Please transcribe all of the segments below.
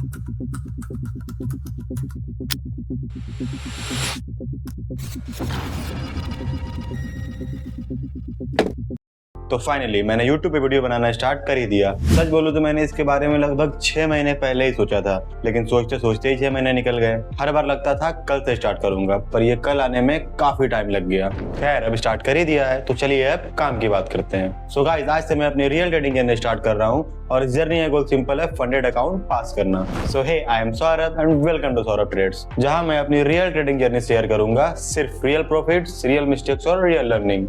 तो फाइनली मैंने YouTube पे वीडियो बनाना स्टार्ट कर ही दिया। सच बोलूं तो मैंने इसके बारे में लगभग 6 महीने पहले ही सोचा था, लेकिन सोचते सोचते ही 6 महीने निकल गए। हर बार लगता था कल से स्टार्ट करूंगा, पर ये कल आने में काफी टाइम लग गया। खैर अब स्टार्ट कर ही दिया है, तो चलिए अब काम की बात करते हैं। सो गाइस, आज से मैं अपनी रियल ट्रेडिंग जर्नी स्टार्ट कर रहा हूँ और इस जर्नी का गोल सिंपल है, फंडेड अकाउंट पास करना। So hey, I am Saurabh and welcome to Saurabh trades, जहां मैं अपनी रियल ट्रेडिंग जर्नी शेयर करूंगा। सिर्फ रियल प्रॉफिट्स, रियल मिस्टेक्स और रियल लर्निंग।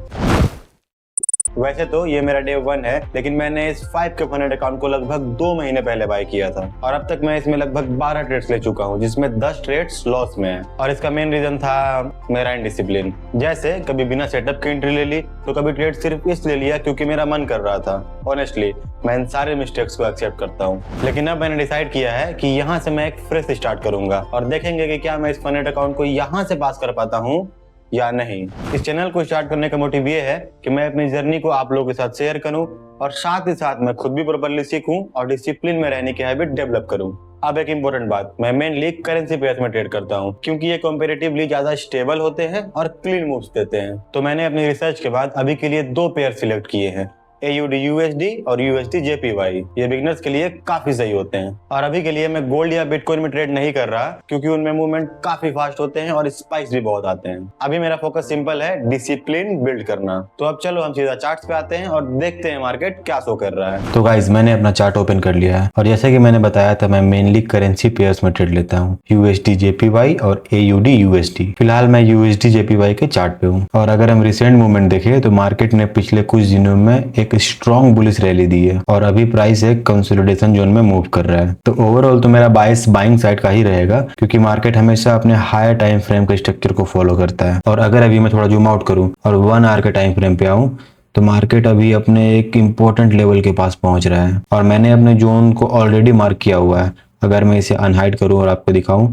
वैसे तो ये मेरा डे 1 है, लेकिन मैंने इस 5 के फंडेड अकाउंट को लगभग 2 महीने पहले बाय किया था और अब तक मैं इसमें लगभग 12 ट्रेड्स ले चुका हूँ, जिसमें 10 ट्रेड्स लॉस में है। और इसका मेन रीजन था मेरा इनडिसिप्लिन। जैसे कभी बिना सेटअप की एंट्री ले ली, तो कभी ट्रेड सिर्फ इसलिए लिया क्योंकि मेरा मन कर रहा था। ऑनेस्टली मैं इन सारे मिस्टेक्स को एक्सेप्ट करता हूँ, लेकिन अब मैंने डिसाइड किया है कि यहाँ से मैं एक फ्रेश स्टार्ट करूंगा और देखेंगे कि क्या मैं इस फंडेड अकाउंट को यहाँ से पास कर पाता हूँ या नहीं। इस चैनल को स्टार्ट करने का मोटिव ये है कि मैं अपनी जर्नी को आप लोगों के साथ शेयर करूं और साथ ही साथ मैं खुद भी प्रॉपर्ली सीखूं और डिसिप्लिन में रहने की हैबिट डेवलप करूं। अब एक इम्पोर्टेंट बात, मैं मेनली करेंसी पेयर्स में ट्रेड करता हूं क्योंकि ये कंपैरेटिवली ज्यादा स्टेबल होते हैं और क्लीन मूव्स देते हैं। तो मैंने अपनी रिसर्च के बाद अभी के लिए 2 पेयर सिलेक्ट किए हैं, AUD USD और USD JPY। ये बिगनर्स के लिए काफी सही होते हैं। और अभी के लिए मैं गोल्ड या बिटकॉइन में ट्रेड नहीं कर रहा क्योंकि उनमें मूवमेंट काफी फास्ट होते हैं और स्पाइक्स भी बहुत आते हैं। अभी मेरा फोकस सिंपल है, डिसिप्लिन बिल्ड करना। तो अब चलो हम सीधा चार्ट्स पे आते हैं और देखते हैं मार्केट क्या शो कर रहा है। तो गाइज, मैंने अपना चार्ट ओपन कर लिया है और जैसे कि मैंने बताया था, मैं मेनली करेंसी पेयर्स में ट्रेड लेता हूँ, USD JPY और AUD USD। फिलहाल मैं USD JPY के चार्ट पे हूँ और अगर हम रिसेंट मूवमेंट देखें तो मार्केट ने पिछले कुछ दिनों में एक स्ट्रॉन्ग बुलिश रैली दी है और अभी प्राइस एक कंसोलिडेशन जोन में मूव कर रहा है। तो ओवरऑल तो मेरा बायस बाइंग साइड का ही रहेगा क्योंकि मार्केट हमेशा अपने हायर टाइम फ्रेम के स्ट्रक्चर को फॉलो करता है। और अगर अभी मैं थोड़ा जूम आउट करूं और 1 आवर के टाइम फ्रेम पे आऊं तो मार्केट अभी अपने एक इम्पोर्टेंट लेवल के पास पहुंच रहा है और मैंने अपने जोन को ऑलरेडी मार्क किया हुआ है। अगर मैं इसे अनहाइड करूं और आपको दिखाऊं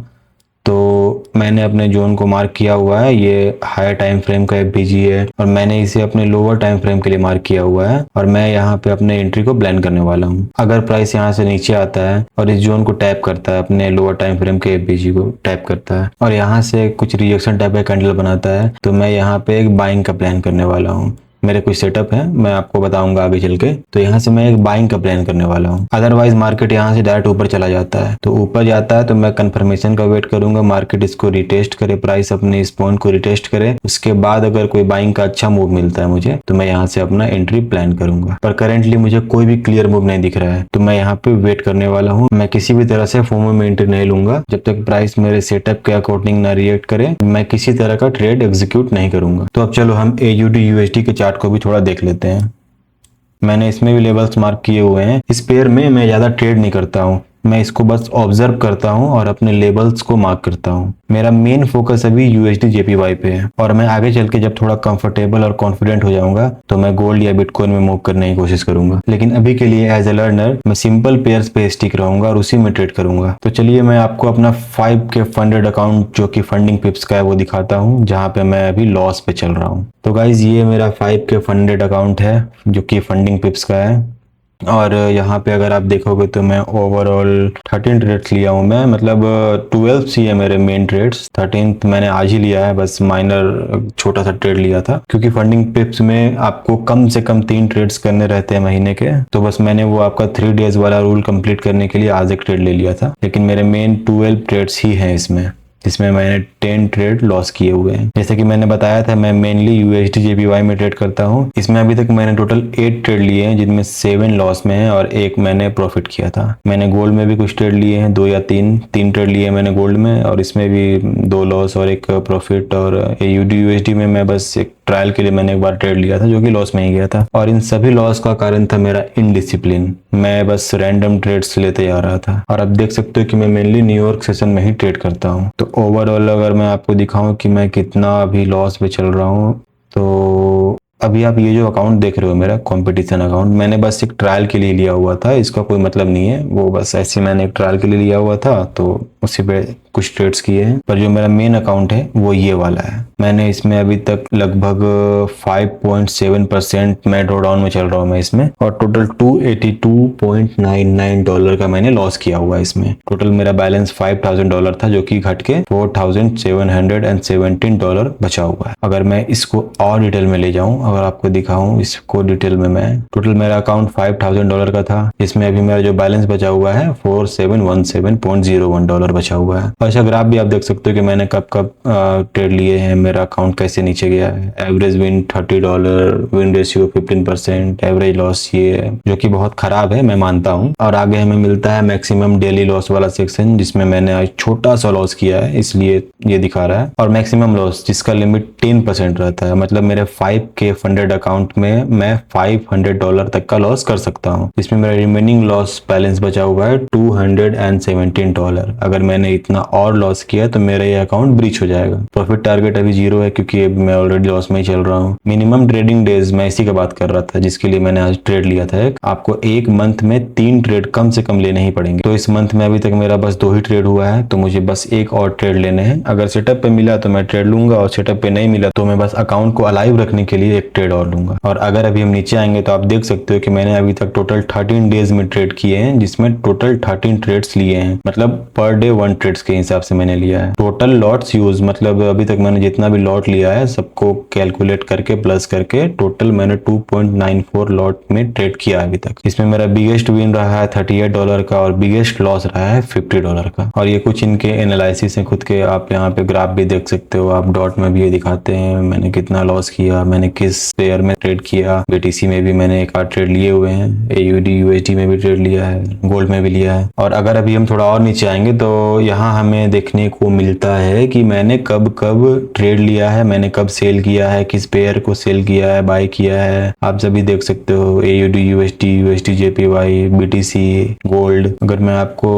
तो मैंने अपने जोन को मार्क किया हुआ है। ये हायर टाइम फ्रेम का FBG है और मैंने इसे अपने लोअर टाइम फ्रेम के लिए मार्क किया हुआ है और मैं यहाँ पे अपने एंट्री को ब्लेंड करने वाला हूँ। अगर प्राइस यहाँ से नीचे आता है और इस जोन को टैप करता है, अपने लोअर टाइम फ्रेम के FBG को टैप करता है और यहाँ से कुछ रिजेक्शन टाइप का कैंडल बनाता है, तो मैं यहाँ पे एक बाइंग का प्लान करने वाला हूँ। मेरे कुछ सेटअप है, मैं आपको बताऊंगा आगे चल के। तो यहाँ से मैं एक बाइंग का प्लान करने वाला हूँ। अदरवाइज मार्केट यहाँ से डायरेक्ट ऊपर चला जाता है, तो ऊपर जाता है तो मैं कंफर्मेशन का वेट करूंगा, मार्केट इसको रिटेस्ट करे, प्राइस अपने इस पॉइंट को रिटेस्ट करे। उसके बाद अगर कोई बाइंग का अच्छा मूव मिलता है मुझे, तो मैं यहाँ से अपना एंट्री प्लान करूंगा। पर करेंटली मुझे कोई भी क्लियर मूव नहीं दिख रहा है, तो मैं यहाँ पे वेट करने वाला हूँ। मैं किसी भी तरह से फोमो में एंट्री नहीं लूंगा जब तक प्राइस मेरे सेटअप के अकॉर्डिंग ना रिएक्ट करे। मैं किसी तरह का ट्रेड एग्जीक्यूट नहीं करूंगा। तो अब चलो हम AUD USD के चार्ट को भी थोड़ा देख लेते हैं। मैंने इसमें भी लेवल्स मार्क किए हुए हैं। इस पेयर में मैं ज्यादा ट्रेड नहीं करता हूँ, मैं इसको बस ऑब्जर्व करता हूँ और अपने लेवल्स को मार्क करता हूँ। मेरा मेन फोकस अभी USD JPY पे है और मैं आगे चल के जब थोड़ा कंफर्टेबल और कॉन्फिडेंट हो जाऊंगा तो मैं गोल्ड या बिटकॉइन में मूव करने की कोशिश करूंगा। लेकिन अभी के लिए एज ए लर्नर मैं सिंपल पेयर्स पे स्टिक रहूंगा और उसी में ट्रेड करूंगा। तो चलिए मैं आपको अपना 5 के फंडेड अकाउंट जो कि फंडिंग पिप्स का है वो दिखाता हूँ, जहाँ पे मैं अभी लॉस पे चल रहा हूँ। तो गाइज, ये मेरा 5 के फंडेड अकाउंट है जो कि फंडिंग पिप्स का है और यहाँ पे अगर आप देखोगे तो मैं ओवरऑल 13 ट्रेड्स लिया हूँ। मैं मतलब 12 सी है मेरे मेन ट्रेड्स, 13th मैंने आज ही लिया है, बस माइनर छोटा सा ट्रेड लिया था क्योंकि फंडिंग पिप्स में आपको कम से कम 3 ट्रेड्स करने रहते हैं महीने के। तो बस मैंने वो आपका 3 डेज वाला रूल कंप्लीट करने के लिए आज एक ट्रेड ले लिया था, लेकिन मेरे मेन 12 ट्रेड्स ही हैं इसमें, जिसमें मैंने 10 ट्रेड लॉस किए हुए हैं। जैसे कि मैंने बताया था, मैं मेनली USD JPY में ट्रेड करता हूँ। इसमें अभी तक मैंने टोटल 8 ट्रेड लिए हैं, जिनमें 7 लॉस में है और 1 मैंने प्रॉफिट किया था। मैंने गोल्ड में भी कुछ ट्रेड लिए हैं, 2 या 3 ट्रेड लिए मैंने गोल्ड में और इसमें भी 2 लॉस और 1 प्रॉफिट। और AUD USD में मैं बस एक ट्रायल के लिए मैंने एक बार ट्रेड लिया था जो कि लॉस में ही गया था और इन सभी लॉस का कारण था मेरा इनडिसिप्लिन। मैं बस रैंडम ट्रेड्स लेते जा रहा था और अब देख सकते हो कि मैं मेनली न्यूयॉर्क सेशन में ही ट्रेड करता हूँ। तो ओवरऑल अगर मैं आपको दिखाऊं कि मैं कितना अभी लॉस पे चल रहा हूँ, तो अभी आप ये जो अकाउंट देख रहे हो मेरा कंपटीशन अकाउंट, मैंने बस एक ट्रायल के लिए लिया हुआ था, इसका कोई मतलब नहीं है, वो बस ऐसे मैंने एक ट्रायल के लिए लिया हुआ था। तो उसी पे कुछ ट्रेड्स किए हैं, पर जो मेरा मेन अकाउंट है वो ये वाला है। मैंने इसमें अभी तक लगभग 5.7% मैं ड्रॉडाउन में चल रहा हूँ मैं इसमें, और टोटल $282.99 का मैंने लॉस किया हुआ है इसमें। टोटल मेरा बैलेंस $5,000 था जो कि घट के $4,717 बचा हुआ है। अगर मैं इसको और डिटेल में ले जाऊं, अगर आपको दिखाऊं इसको डिटेल में, मैं टोटल मेरा अकाउंट $5,000 का था, इसमें अभी मेरा जो बैलेंस बचा हुआ है $4,717.01 बचा हुआ है। और ऐसा ग्राफ भी आप देख सकते हो कि मैंने कब कब ट्रेड लिए हैं, मेरा अकाउंट कैसे नीचे गया है। Average win $30, win ratio 15%, average loss ये है जो कि बहुत खराब है, मैं मानता हूँ। और आगे हमें मिलता है मैक्सिमम डेली लॉस वाला सेक्शन, जिसमें मैंने आज छोटा सा लॉस किया है इसलिए ये दिखा रहा है, और मैक्सिमम लॉस जिसका लिमिट 10% रहता है। मतलब मेरे 5K फंडेड अकाउंट में मैं $500 तक का लॉस कर सकता हूँ। इसमें मेरा रिमेनिंग लॉस बैलेंस बचा हुआ है $217। अगर मैंने इतना और लॉस किया तो मेरा ये अकाउंट ब्रीच हो जाएगा। प्रॉफिट टारगेट अभी 0 है क्योंकि अभी मैं ऑलरेडी लॉस में ही चल रहा हूँ। मिनिमम ट्रेडिंग डेज मैं इसी का बात कर रहा था जिसके लिए मैंने आज ट्रेड लिया था। आपको एक मंथ में 3 ट्रेड कम से कम लेने ही पड़ेंगे। तो इस मंथ में अभी तक मेरा बस 2 ही ट्रेड हुआ है, तो मुझे बस एक और ट्रेड लेने हैं। अगर सेटअप पे मिला तो मैं ट्रेड लूंगा, और सेटअप पे नहीं मिला तो मैं बस अकाउंट को अलाइव रखने के लिए एक ट्रेड और लूंगा। और अगर अभी हम नीचे आएंगे तो आप देख सकते हो कि मैंने अभी तक टोटल 13 डेज में ट्रेड किए हैं, जिसमें टोटल 13 ट्रेड्स लिए हैं। मतलब पर डे 1 ट्रेड्स के हिसाब से मैंने लिया है। टोटल लॉट्स यूज, मतलब अभी तक मैंने जितना भी लॉट लिया है सबको कैलकुलेट करके प्लस करके टोटल मैंने 2.94 लॉट में ट्रेड किया अभी तक। इसमें मेरा बिगेस्ट विन रहा है $38 का, और बिगेस्ट लॉस रहा है $50 का। और ये कुछ इनके एनालिसिस है खुद के, आप यहाँ पे ग्राफ भी देख सकते हो। आप डॉट में भी ये दिखाते हैं मैंने कितना लॉस किया, मैंने किस पेयर में ट्रेड किया। BTC में भी मैंने एक आध ट्रेड लिए हुए हैं, AUD USD में भी ट्रेड लिया है, गोल्ड में भी लिया है। और अगर अभी हम थोड़ा और नीचे आएंगे तो यहाँ हमें देखने को मिलता है कि मैंने कब कब ट्रेड लिया है, मैंने कब सेल किया है, किस पेयर को सेल किया है, बाय किया है। आप सभी देख सकते हो AUD USD USD JPY BTC gold. अगर मैं आपको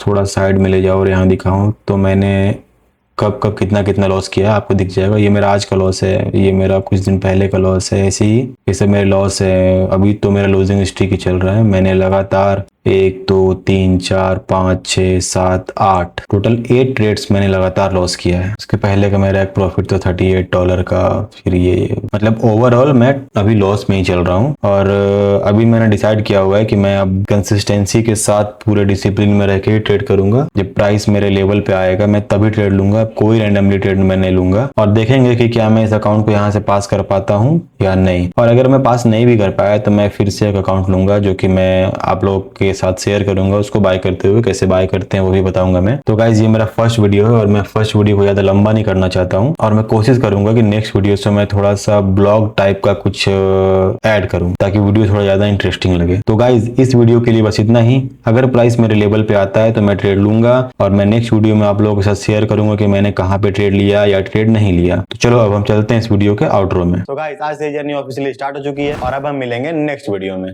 थोड़ा साइड में ले जाऊँ और यहाँ दिखाऊं तो मैंने कब कब कितना कितना लॉस किया है आपको दिख जाएगा। ये मेरा आज का लॉस है, ये मेरा कुछ दिन पहले का लॉस है, ऐसे ही ये सब मेरे लॉस है। अभी तो मेरा लूजिंग स्ट्रीक ही चल रहा है। मैंने लगातार 1 2 3 4 5 6 7 8 टोटल 8 ट्रेड्स मैंने लगातार लॉस किया है। उसके पहले का मेरा एक प्रॉफिट तो $38 का, फिर ये मतलब ओवरऑल मैं अभी लॉस में ही चल रहा हूँ। और अभी मैंने डिसाइड किया हुआ है कि मैं अब कंसिस्टेंसी के साथ पूरे डिसिप्लिन में रह के ही ट्रेड करूंगा। जब प्राइस मेरे लेवल पे आएगा मैं तभी ट्रेड लूंगा, कोई रैंडमली ट्रेड मैं नहीं लूंगा। और देखेंगे कि क्या मैं इस अकाउंट को यहाँ से पास कर पाता हूँ या नहीं। और अगर मैं पास नहीं भी कर पाया तो मैं फिर से एक अकाउंट लूंगा जो कि मैं आप लोग के साथ शेयर करूंगा। उसको बाय करते हुए कैसे बाय करते हैं वो भी बताऊंगा मैं। तो गाइज ये मेरा फर्स्ट वीडियो है, और मैं फर्स्ट वीडियो को ज्यादा लंबा नहीं करना चाहता हूँ, और मैं कोशिश करूंगा कि नेक्स्ट वीडियो से मैं थोड़ा सा ब्लॉग टाइप का कुछ ऐड करूं ताकि वीडियो थोड़ा ज्यादा इंटरेस्टिंग लगे। तो गाइज इस वीडियो के लिए बस इतना ही। अगर प्राइस मेरे लेवल पे आता है तो मैं ट्रेड लूंगा, और मैं नेक्स्ट वीडियो में आप लोगों के साथ शेयर करूंगा कि मैंने कहाँ पे ट्रेड लिया या ट्रेड नहीं लिया। तो चलो अब हम चलते हैं इस वीडियो के आउटरो में। तो गाइस आज से जर्नी ऑफिशियली स्टार्ट हो चुकी है, और अब हम मिलेंगे नेक्स्ट वीडियो में।